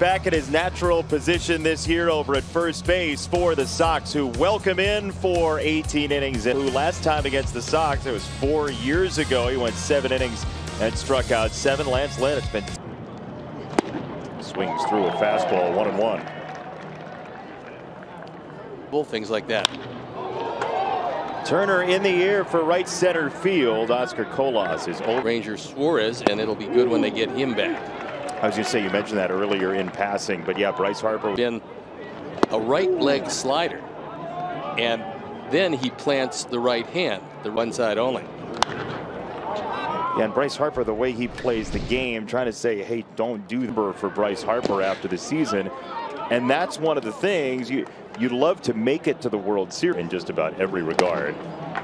back at his natural position this year over at first base for the Sox, who welcome in for 18 innings. And who last time against the Sox, it was 4 years ago. He went 7 innings and struck out 7. Lance Lynn, it's been swings through a fastball, 1-1. Things like that. Turner in the air for right center field. Oscar Colas is old. Ranger Suarez, and it'll be good when they get him back. I was going to say, you mentioned that earlier in passing, but yeah, Bryce Harper. Been a right leg slider, and then he plants the right hand, the one side only. Yeah, and Bryce Harper, the way he plays the game, trying to say, hey, don't do the for Bryce Harper after the season. And that's one of the things you'd love to make it to the World Series in just about every regard.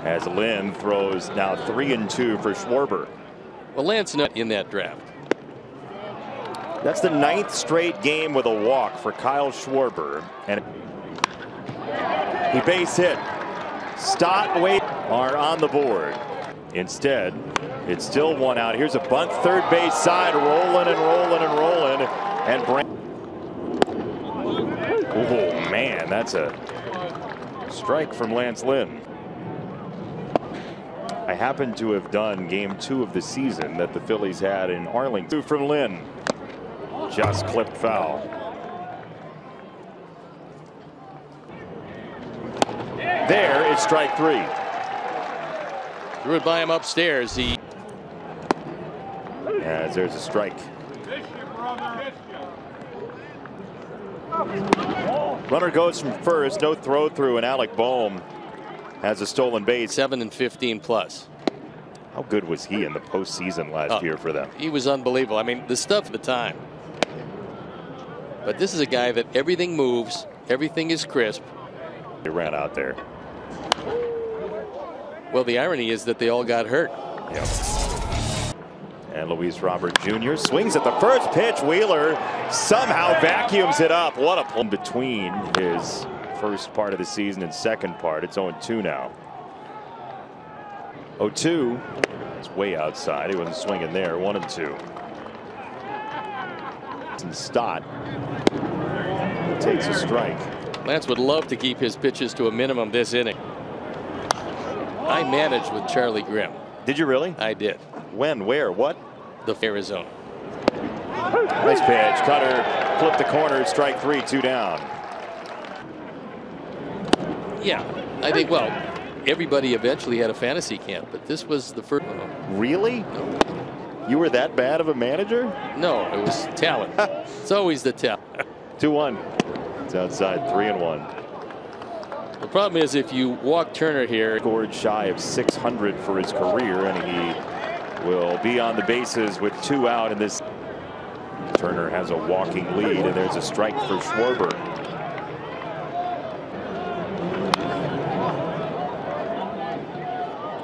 As Lynn throws now 3-2 for Schwarber. Well, Lance not in that draft. That's the 9th straight game with a walk for Kyle Schwarber. And he base hit. Stott, Wade are on the board. Instead, it's still 1 out. Here's a bunt, third base side, rolling and rolling and rolling. And oh man, that's a strike from Lance Lynn. I happen to have done game 2 of the season that the Phillies had in Arlington. 2 from Lynn. Just clipped foul. There is strike 3. Threw it by him upstairs. As there's a strike. Runner goes from first. No throw through, and Alec Boehm has a stolen base. 7 and 15 plus. How good was he in the postseason last year for them? He was unbelievable. I mean, the stuff at the time. But this is a guy that everything moves, everything is crisp. He ran out there. Well, the irony is that they all got hurt. Yep. And Luis Robert Jr. swings at the first pitch. Wheeler somehow vacuums it up. What a pull in between his first part of the season and second part. It's 0-2 now. 0-2. It's way outside. He wasn't swinging there. 1-2. And Stott takes a strike. Lance would love to keep his pitches to a minimum this inning. I managed with Charlie Grimm. Did you really? I did. When? Where? What? The Arizona. Nice pitch. Cutter flipped the corner. Strike 3. 2 down. Yeah, I think, well, everybody eventually had a fantasy camp, but this was the first one. Really? No. You were that bad of a manager? No, it was talent. It's always the talent. 2-1. It's outside. 3-1. The problem is if you walk Turner here. Scored shy of 600 for his career, and he will be on the bases with 2 out in this. Turner has a walking lead, and there's a strike for Schwarber.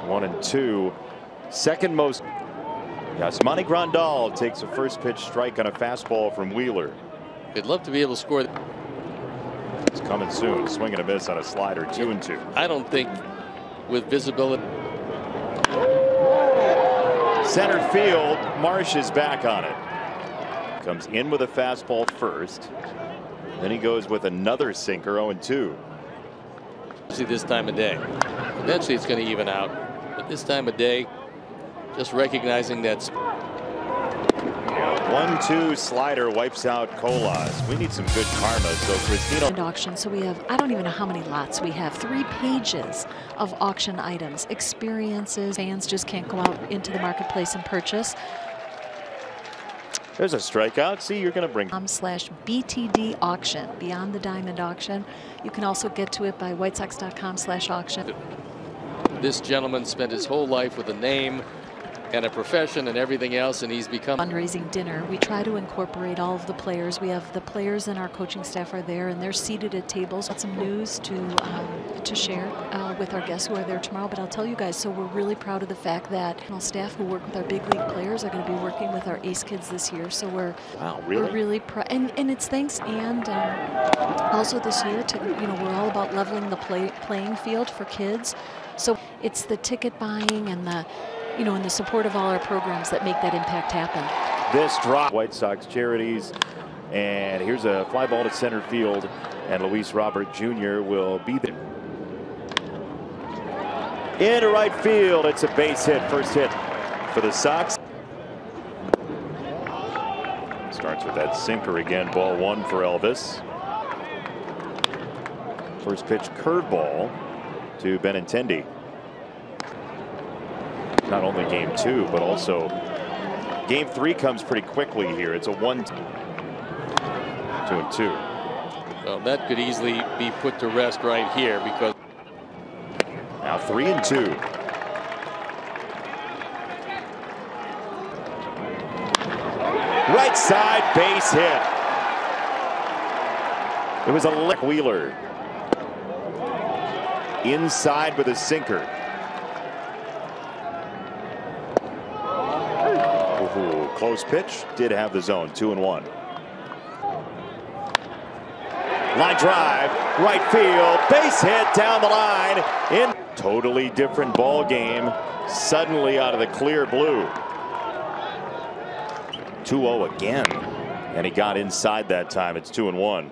One and 2. Second most. Yasmani Grandal takes a first pitch strike on a fastball from Wheeler. They'd love to be able to score. It's coming soon. Swing and a miss on a slider. 2-2. I don't think with visibility. Center field. Marsh is back on it. Comes in with a fastball first. Then he goes with another sinker. 0-2. See this time of day. Eventually it's going to even out. But this time of day, just recognizing that 1-2 slider wipes out Colas. We need some good karma. So Christina. Auction. So we have, I don't even know how many lots we have. 3 pages of auction items, experiences. Fans just can't go out into the marketplace and purchase. There's a strikeout. See, you're going to bring /BTD auction, Beyond the Diamond auction. You can also get to it by whitesox.com/auction. This gentleman spent his whole life with a name and a profession and everything else, and he's become fundraising dinner. We try to incorporate all of the players. We have the players and our coaching staff are there, and they're seated at tables. Got some news to share with our guests who are there tomorrow. But I'll tell you guys, so we're really proud of the fact that staff who work with our big league players are going to be working with our ace kids this year. So we're really proud, and it's thanks and also this year to we're all about leveling the playing field for kids. So it's the ticket buying and the and the support of all our programs that make that impact happen. This drop. White Sox charities And here's a fly ball to center field, and Luis Robert Jr. will be there. Into right field. It's a base hit. First hit for the Sox. Starts with that sinker again. Ball one for Elvis. First pitch curveball to Benintendi. Not only game two, but also game three comes pretty quickly here. It's a 1-2. Well, that could easily be put to rest right here because now 3-2. Right side base hit. It was a lick. Wheeler inside with a sinker. Ooh, close pitch. Did have the zone. 2-1. Line drive, right field, base hit down the line. In totally different ball game. Suddenly out of the clear blue. 2-0 again, and he got inside that time. It's 2-1.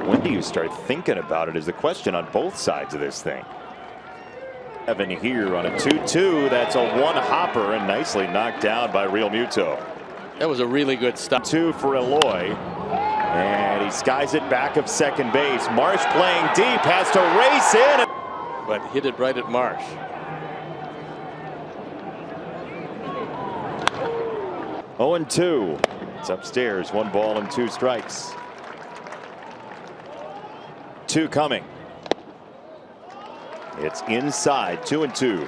When do you start thinking about it is the question on both sides of this thing. Evan here on a 2-2. That's a one hopper and nicely knocked down by Real Muto. That was a really good stop. 2 for Eloy, and he skies it back of second base. Marsh playing deep, has to race in, but hit it right at Marsh. 0-2. It's upstairs. 1 ball and 2 strikes. 2 coming. It's inside. 2-2.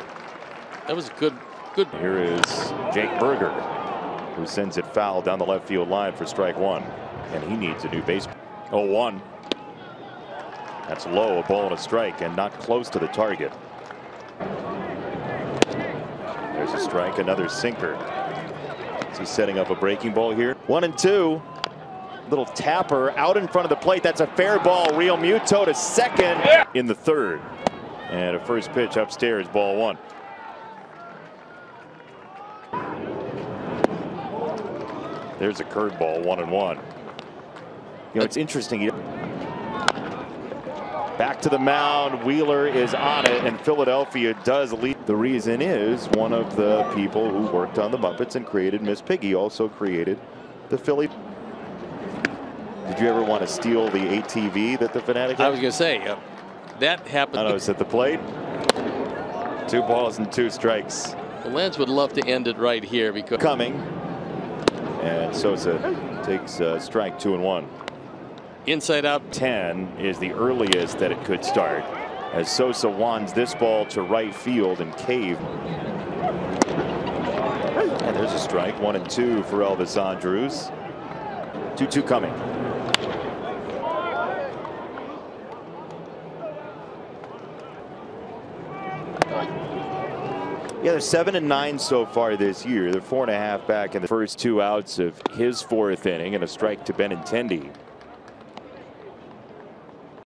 That was good. Here is Jake Berger, who sends it foul down the left field line for strike 1, and he needs a new base. 0-1. That's low. A ball and a strike, and not close to the target. There's a strike. Another sinker. Is he setting up a breaking ball here? 1-2. Little tapper out in front of the plate. That's a fair ball. Real Muto to second in the third. And a first pitch upstairs. Ball 1. There's a curveball. 1-1. You know, it's interesting. Back to the mound. Wheeler is on it, and Philadelphia does lead. The reason is one of the people who worked on the Muppets and created Miss Piggy also created the Philly. Did you ever want to steal the ATV that the Fanatic had? I was going to say that happened. I was at the plate. 2 balls and 2 strikes. Well, Lance would love to end it right here because coming, and Sosa takes strike 2-1. Inside out. 10 is the earliest that it could start, as Sosa wands this ball to right field and cave. And there's a strike. 1-2 for Elvis Andrus. 2-2 coming. Yeah, they're 7-9 so far this year. They're 4.5 back in the first 2 outs of his 4th inning, and a strike to Benintendi.